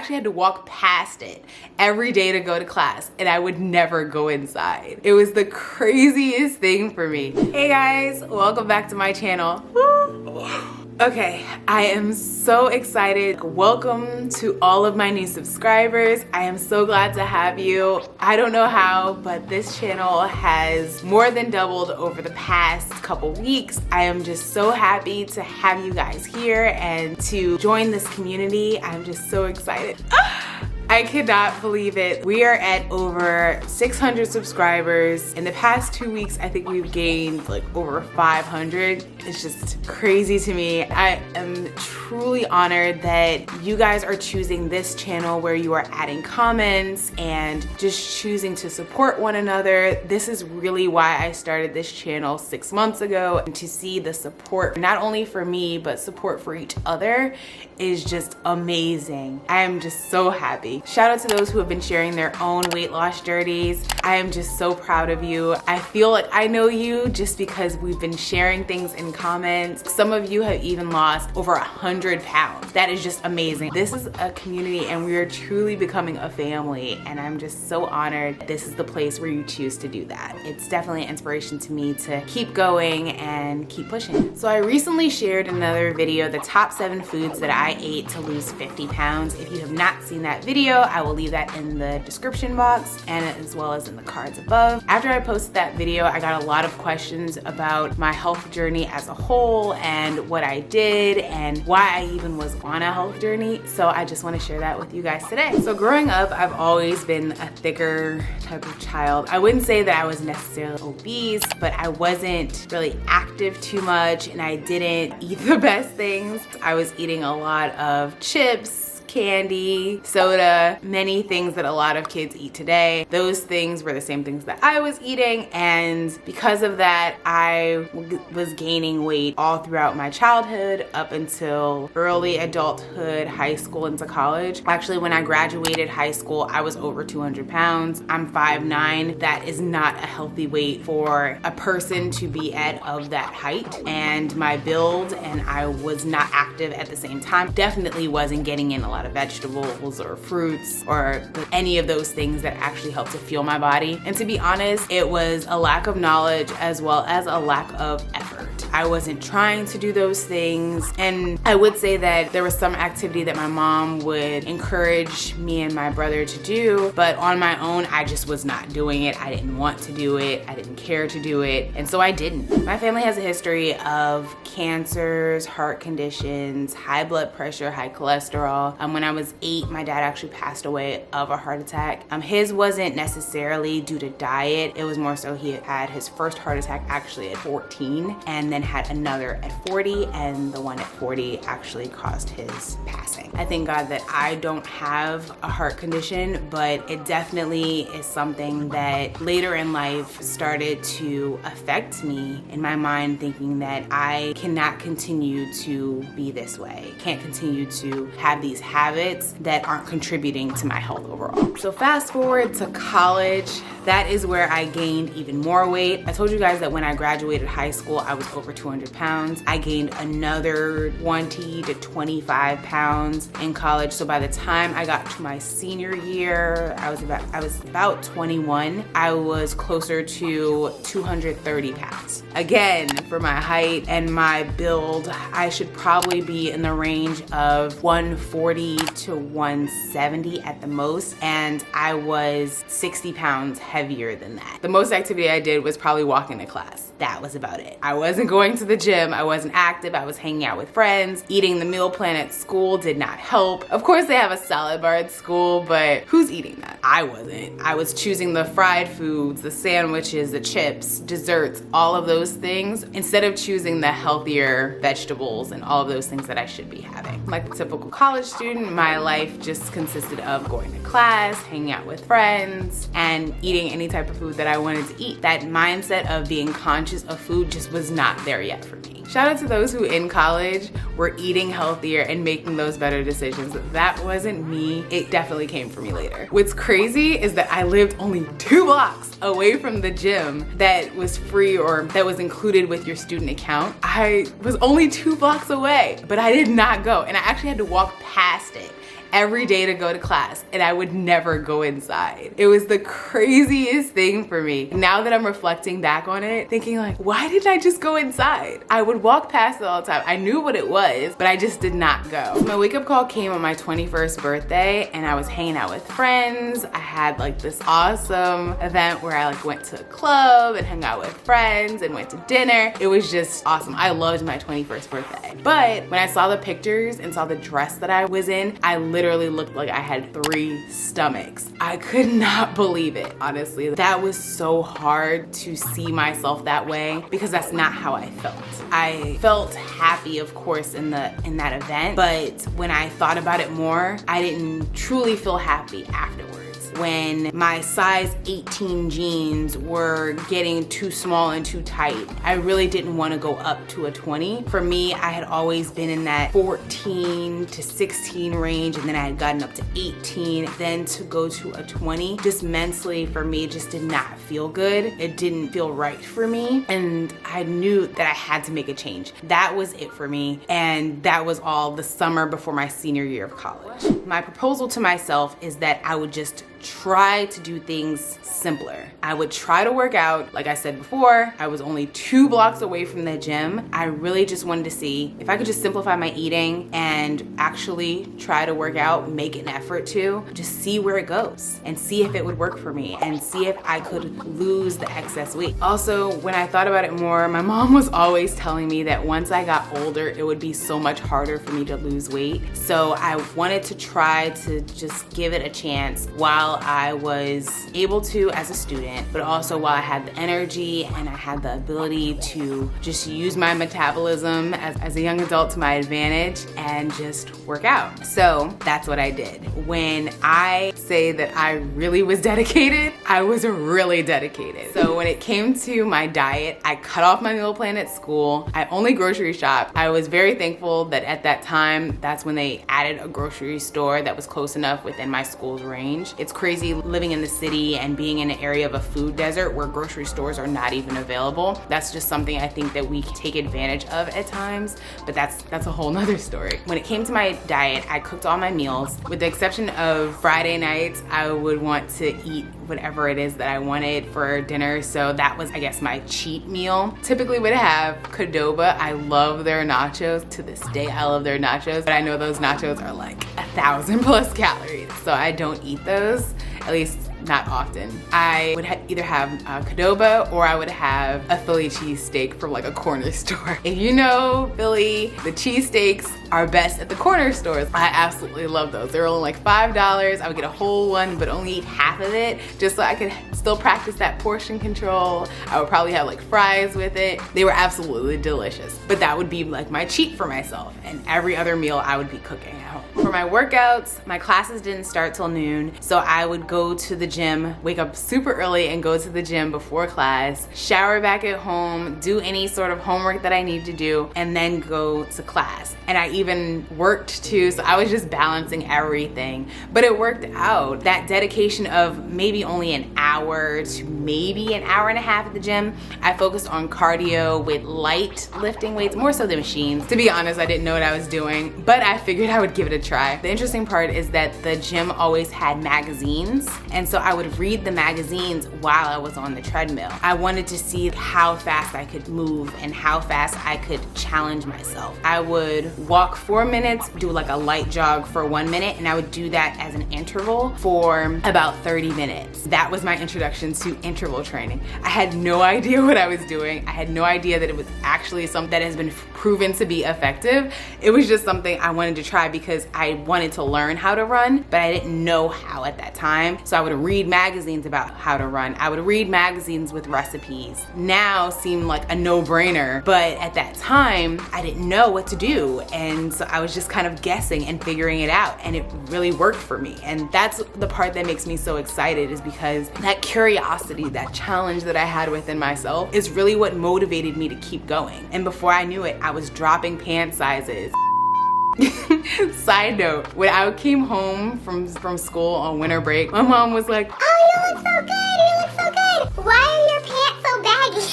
actually had to walk past it every day to go to class, and I would never go inside. It was the craziest thing for me. Hey guys, welcome back to my channel. Okay, I am so excited. Welcome to all of my new subscribers. I am so glad to have you. I don't know how, but this channel has more than doubled over the past couple weeks. I am just so happy to have you guys here and to join this community. I'm just so excited. I cannot believe it. We are at over 600 subscribers. In the past 2 weeks, I think we've gained like over 500. It's just crazy to me. I am truly honored that you guys are choosing this channel where you are adding comments and just choosing to support one another. This is really why I started this channel 6 months ago, and to see the support, not only for me, but support for each other is just amazing. I am just so happy. Shout out to those who have been sharing their own weight loss journeys. I am just so proud of you. I feel like I know you just because we've been sharing things in comments. Some of you have even lost over 100 pounds. That is just amazing. This is a community and we are truly becoming a family, and I'm just so honored this is the place where you choose to do that. It's definitely an inspiration to me to keep going and keep pushing. So I recently shared another video, the top 7 foods that I ate to lose 50 pounds. If you have not seen that video, I will leave that in the description box and as well as in the cards above. After I posted that video, I got a lot of questions about my health journey as a whole and what I did and why I even was on a health journey. So I just want to share that with you guys today. So growing up, I've always been a thicker type of child. I wouldn't say that I was necessarily obese, but I wasn't really active too much and I didn't eat the best things. I was eating a lot of chips, candy, soda, many things that a lot of kids eat today. Those things were the same things that I was eating, and because of that, I was gaining weight all throughout my childhood up until early adulthood, high school into college. Actually, when I graduated high school, I was over 200 pounds. I'm 5'9". That is not a healthy weight for a person to be at of that height, and my build, and I was not active at the same time. Definitely wasn't getting in a lot of vegetables or fruits or any of those things that actually help to fuel my body. And to be honest, it was a lack of knowledge as well as a lack of effort. I wasn't trying to do those things, and I would say that there was some activity that my mom would encourage me and my brother to do, but on my own, I just was not doing it. I didn't want to do it. I didn't care to do it, and so I didn't. My family has a history of cancers, heart conditions, high blood pressure, high cholesterol. When I was 8, my dad actually passed away of a heart attack. His wasn't necessarily due to diet. It was more so he had his first heart attack actually at 14 and then had another at 40, and the one at 40 actually caused his passing. I thank God that I don't have a heart condition, but it definitely is something that later in life started to affect me in my mind, thinking that I cannot continue to be this way. Can't continue to have these habits that aren't contributing to my health overall. So fast forward to college, that is where I gained even more weight. I told you guys that when I graduated high school, I was over 200 pounds. I gained another 20 to 25 pounds in college. So by the time I got to my senior year, I was about 21. I was closer to 230 pounds. Again, for my height and my build, I should probably be in the range of 140 to 170 at the most, and I was 60 pounds heavier than that. The most activity I did was probably walking to class. That was about it. I wasn't going to the gym, I wasn't active, I was hanging out with friends. Eating the meal plan at school did not help. Of course they have a salad bar at school, but who's eating that? I wasn't. I was choosing the fried foods, the sandwiches, the chips, desserts, all of those things, instead of choosing the healthier vegetables and all of those things that I should be having. Like a typical college student, my life just consisted of going to class, hanging out with friends, and eating any type of food that I wanted to eat. That mindset of being conscious of food just was not there yet for me. Shout out to those who in college were eating healthier and making those better decisions. That wasn't me. It definitely came for me later. What's crazy is that I lived only 2 blocks away from the gym that was free or that was included with your student account. I was only 2 blocks away, but I did not go, and I actually had to walk past it every day to go to class, and I would never go inside. It was the craziest thing for me. Now that I'm reflecting back on it, thinking like, why didn't I just go inside? I would walk past it all the time. I knew what it was, but I just did not go. My wake up call came on my 21st birthday, and I was hanging out with friends. I had like this awesome event where I like went to a club and hung out with friends and went to dinner. It was just awesome. I loved my 21st birthday. But when I saw the pictures and saw the dress that I was in, I literally looked like I had 3 stomachs. I could not believe it, honestly. That was so hard to see myself that way because that's not how I felt. I felt happy, of course, in that event, but when I thought about it more, I didn't truly feel happy afterwards. When my size 18 jeans were getting too small and too tight, I really didn't want to go up to a 20. For me, I had always been in that 14 to 16 range, and then I had gotten up to 18. Then to go to a 20, just mentally for me, just did not feel good. It didn't feel right for me, and I knew that I had to make a change. That was it for me, and that was all the summer before my senior year of college. My proposal to myself is that I would just try to do things simpler. I would try to work out. Like I said before, I was only 2 blocks away from the gym. I really just wanted to see if I could just simplify my eating and actually try to work out, make an effort to, just see where it goes and see if it would work for me and see if I could lose the excess weight. Also, when I thought about it more, my mom was always telling me that once I got older, it would be so much harder for me to lose weight. So I wanted to try to just give it a chance while I was able to as a student, but also while I had the energy and I had the ability to just use my metabolism as a young adult to my advantage and just work out. So that's what I did. When I say that I really was dedicated, I was really dedicated. So when it came to my diet, I cut off my meal plan at school. I only grocery shopped. I was very thankful that at that time, that's when they added a grocery store that was close enough within my school's range. It's crazy living in the city and being in an area of a food desert where grocery stores are not even available. That's just something I think that we take advantage of at times, but that's a whole nother story. When it came to my diet, I cooked all my meals. With the exception of Friday nights, I would want to eat whatever it is that I wanted for dinner. So that was, I guess, my cheat meal. Typically would have Qdoba. I love their nachos. To this day, I love their nachos, but I know those nachos are like 1,000+ calories. So I don't eat those, at least not often. I would either have Qdoba or I would have a Philly cheesesteak from like a corner store. If you know Philly, the cheesesteaks are best at the corner stores. I absolutely love those. They're only like $5. I would get a whole one, but only eat half of it just so I could still practice that portion control. I would probably have like fries with it. They were absolutely delicious, but that would be like my cheat for myself, and every other meal I would be cooking at home. For my workouts, my classes didn't start till noon, so I would go to the gym, wake up super early and go to the gym before class, shower back at home, do any sort of homework that I need to do, and then go to class. And I even worked too, so I was just balancing everything. But it worked out. That dedication of maybe only an hour to maybe an hour and a half at the gym, I focused on cardio with light lifting weights, more so the machines. To be honest, I didn't know what I was doing, but I figured I would give it a try. The interesting part is that the gym always had magazines, and so I would read the magazines while I was on the treadmill. I wanted to see how fast I could move and how fast I could challenge myself. I would walk 4 minutes, do like a light jog for 1 minute, and I would do that as an interval for about 30 minutes. That was my introduction to interval training. I had no idea what I was doing. I had no idea that it was actually something that has been proven to be effective. It was just something I wanted to try because I wanted to learn how to run, but I didn't know how at that time. So I would read magazines about how to run. I would read magazines with recipes. Now seem like a no-brainer, but at that time, I didn't know what to do. And so I was just kind of guessing and figuring it out, and it really worked for me. And that's the part that makes me so excited, is because that curiosity, that challenge that I had within myself is really what motivated me to keep going. And before I knew it, I was dropping pant sizes. Side note, when I came home from school on winter break, my mom was like, "Oh, you look so good, you look so good. Why are your pants so baggy?"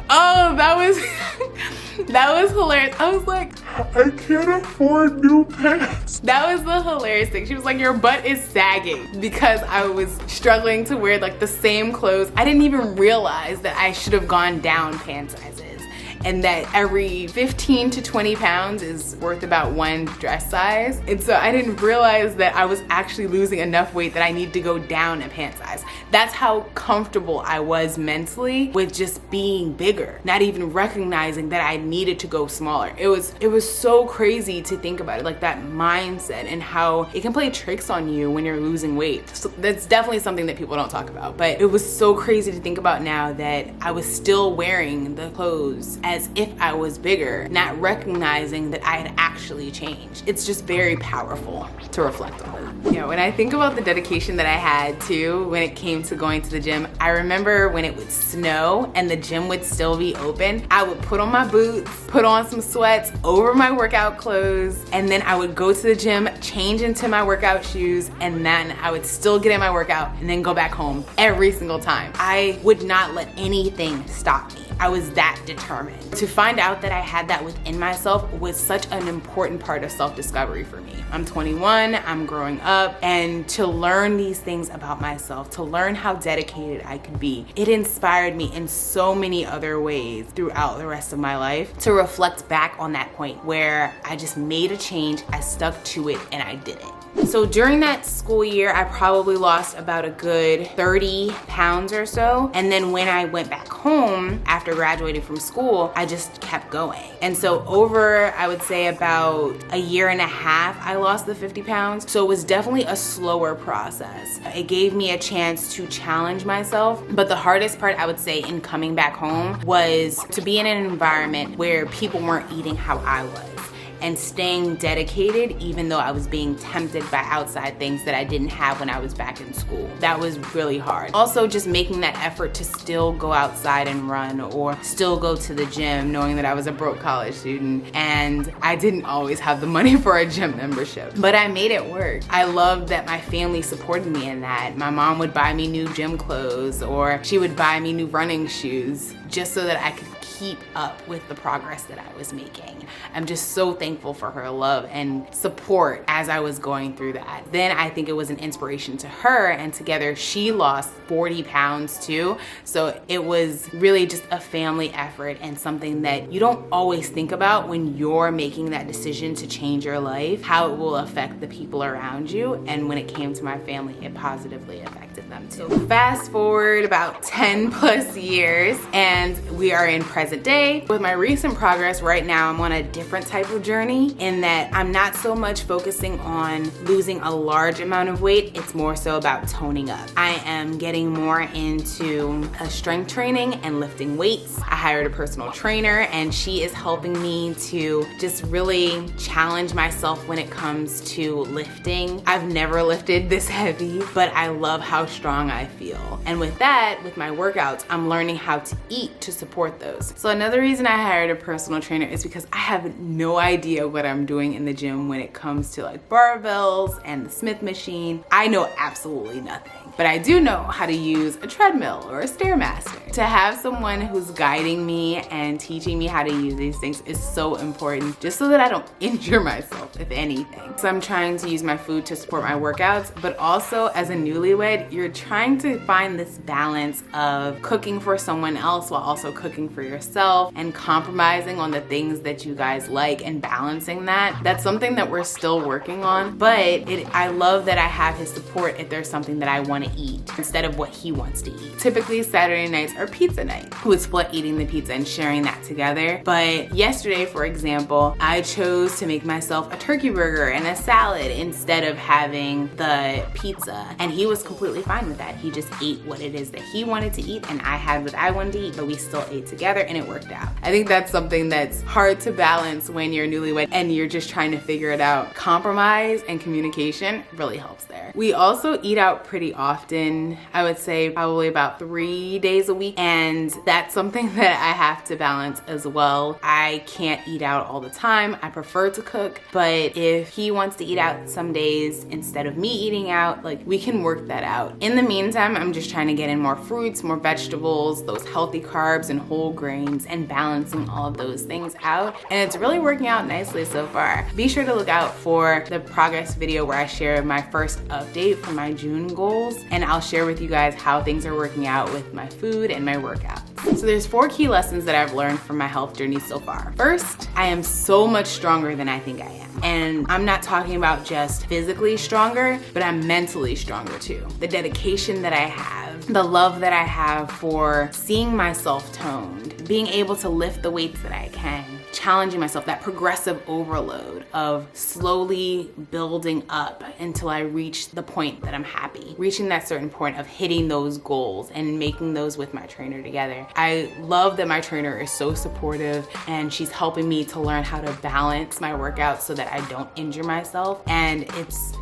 Oh, that was hilarious. I was like, I can't afford new pants. That was the hilarious thing. She was like, your butt is sagging, because I was struggling to wear like the same clothes. I didn't even realize that I should have gone down pant sizes, and that every 15 to 20 pounds is worth about one dress size. And so I didn't realize that I was actually losing enough weight that I need to go down a pant size. That's how comfortable I was mentally with just being bigger, not even recognizing that I needed to go smaller. It was so crazy to think about it, like that mindset and how it can play tricks on you when you're losing weight. So that's definitely something that people don't talk about, but it was so crazy to think about now that I was still wearing the clothes as if I was bigger, not recognizing that I had actually changed. It's just very powerful to reflect on that. You know, when I think about the dedication that I had too when it came to going to the gym, I remember when it would snow and the gym would still be open, I would put on my boots, put on some sweats over my workout clothes, and then I would go to the gym, change into my workout shoes, and then I would still get in my workout and then go back home every single time. I would not let anything stop me. I was that determined. To find out that I had that within myself was such an important part of self-discovery for me. I'm 21, I'm growing up, and to learn these things about myself, to learn how dedicated I could be, it inspired me in so many other ways throughout the rest of my life to reflect back on that point where I just made a change, I stuck to it, and I did it. So during that school year, I probably lost about a good 30 pounds or so. And then when I went back home after graduating from school, I just kept going. And so over, I would say about a year and a half, I lost the 50 pounds. So it was definitely a slower process. It gave me a chance to challenge myself. But the hardest part, I would say, in coming back home was to be in an environment where people weren't eating how I was, and staying dedicated even though I was being tempted by outside things that I didn't have when I was back in school. That was really hard. Also, just making that effort to still go outside and run or still go to the gym, knowing that I was a broke college student and I didn't always have the money for a gym membership. But I made it work. I loved that my family supported me in that. My mom would buy me new gym clothes, or she would buy me new running shoes just so that I could keep up with the progress that I was making. I'm just so thankful for her love and support as I was going through that. Then I think it was an inspiration to her, and together she lost 40 pounds too. So it was really just a family effort and something that you don't always think about when you're making that decision to change your life, how it will affect the people around you. And when it came to my family, it positively affected them too. So fast forward about 10 plus years and we are in present day. With my recent progress right now, I'm on a different type of journey in that I'm not so much focusing on losing a large amount of weight. It's more so about toning up. I am getting more into strength training and lifting weights. I hired a personal trainer and she is helping me to just really challenge myself when it comes to lifting. I've never lifted this heavy, but I love how strong I feel. And with that, with my workouts, I'm learning how to eat to support those. So another reason I hired a personal trainer is because I have no idea what I'm doing in the gym when it comes to like barbells and the Smith machine. I know absolutely nothing. But I do know how to use a treadmill or a Stairmaster. To have someone who's guiding me and teaching me how to use these things is so important, just so that I don't injure myself, if anything. So I'm trying to use my food to support my workouts, but also as a newlywed, you're trying to find this balance of cooking for someone else while also cooking for yourself and compromising on the things that you guys like and balancing that. That's something that we're still working on, but I love that I have his support if there's something that I want to eat instead of what he wants to eat. Typically Saturday nights are pizza night. We would split eating the pizza and sharing that together. But yesterday, for example, I chose to make myself a turkey burger and a salad instead of having the pizza. And he was completely fine with that. He just ate what it is that he wanted to eat and I had what I wanted to eat, but we still ate together and it worked out. I think that's something that's hard to balance when you're newlywed and you're just trying to figure it out. Compromise and communication really helps there. We also eat out pretty often often. I would say probably about 3 days a week, and that's something that I have to balance as well. I can't eat out all the time. I prefer to cook, but if he wants to eat out some days instead of me eating out, like, we can work that out. In the meantime, I'm just trying to get in more fruits, more vegetables, those healthy carbs and whole grains, and balancing all of those things out. And it's really working out nicely so far. Be sure to look out for the progress video where I share my first update for my June goals, and I'll share with you guys how things are working out with my food and my workouts. So there's 4 key lessons that I've learned from my health journey so far. First, I am so much stronger than I think I am. And I'm not talking about just physically stronger, but I'm mentally stronger too. The dedication that I have, the love that I have for seeing myself toned, being able to lift the weights that I can, challenging myself, that progressive overload of slowly building up until I reach the point that I'm happy, reaching that certain point of hitting those goals and making those with my trainer together. I love that my trainer is so supportive, and she's helping me to learn how to balance my workouts so that I don't injure myself, and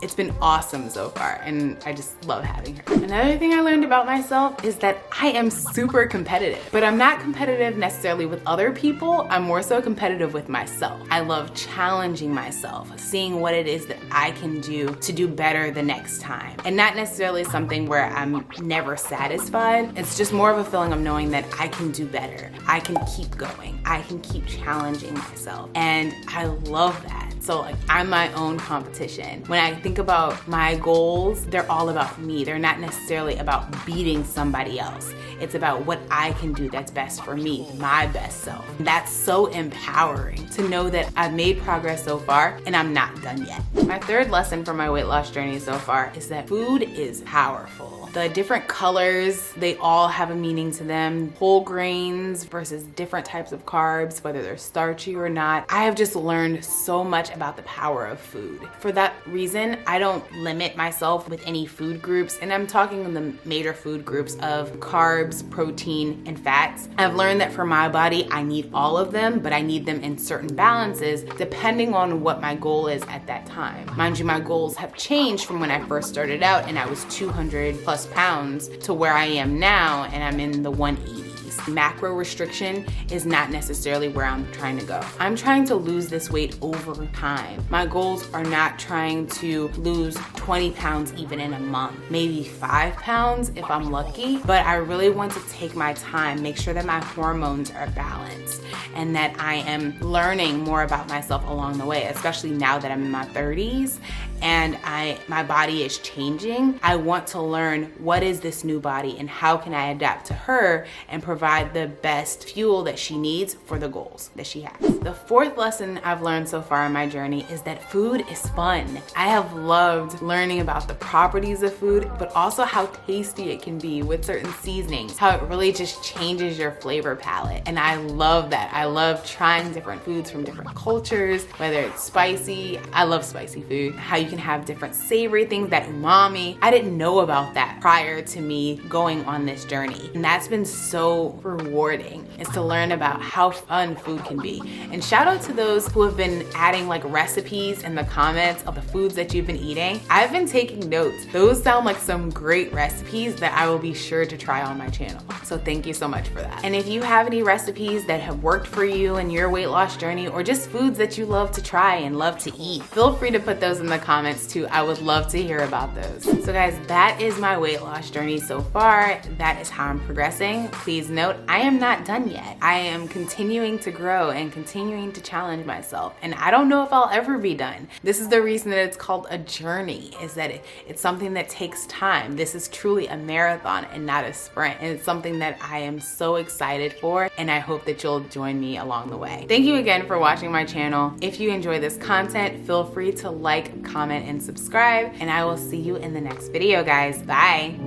it's been awesome so far, and I just love having her. Another thing I learned about myself is that I am super competitive, but I'm not competitive necessarily with other people. I'm more so competitive with myself. I love challenging myself, seeing what it is that I can do to do better the next time, and not necessarily something where I'm never satisfied. It's just more of a feeling of knowing that I can do better. I can keep going. I can keep challenging myself, and I love that. So like, I'm my own competition. When I think about my goals, they're all about me. They're not necessarily about beating somebody else. It's about what I can do that's best for me, my best self. That's so empowering to know that I've made progress so far and I'm not done yet. My third lesson from my weight loss journey so far is that food is powerful. The different colors, they all have a meaning to them. Whole grains versus different types of carbs, whether they're starchy or not. I have just learned so much about the power of food. For that reason, I don't limit myself with any food groups, and I'm talking in the major food groups of carbs, protein, and fats. I've learned that for my body, I need all of them, but I need them in certain balances depending on what my goal is at that time. Mind you, my goals have changed from when I first started out and I was 200 plus pounds to where I am now, and I'm in the 180s. Macro restriction is not necessarily where I'm trying to go. I'm trying to lose this weight over time. My goals are not trying to lose 20 pounds even in a month, maybe 5 pounds if I'm lucky, but I really want to take my time, make sure that my hormones are balanced, and that I am learning more about myself along the way, especially now that I'm in my 30s and my body is changing. I want to learn, what is this new body and how can I adapt to her and provide the best fuel that she needs for the goals that she has. The fourth lesson I've learned so far in my journey is that food is fun. I have loved learning about the properties of food, but also how tasty it can be with certain seasonings, how it really just changes your flavor palette. And I love that. I love trying different foods from different cultures, whether it's spicy. I love spicy food. How you can have different savory things, that umami. I didn't know about that prior to me going on this journey. And that's been so rewarding, is to learn about how fun food can be. And shout out to those who have been adding like recipes in the comments of the foods that you've been eating. I've been taking notes. Those sound like some great recipes that I will be sure to try on my channel. So thank you so much for that. And if you have any recipes that have worked for you in your weight loss journey, or just foods that you love to try and love to eat, feel free to put those in the comments too. I would love to hear about those. So guys, that is my weight loss journey so far. That is how I'm progressing. Please note, I am not done yet. I am continuing to grow and continuing to challenge myself. And I don't know if I'll ever be done. This is the reason that it's called a journey, is that it's something that takes time. This is truly a marathon and not a sprint. And it's something that I am so excited for, and I hope that you'll join me along the way. Thank you again for watching my channel. If you enjoy this content, feel free to like, comment, and subscribe, and I will see you in the next video, guys. Bye.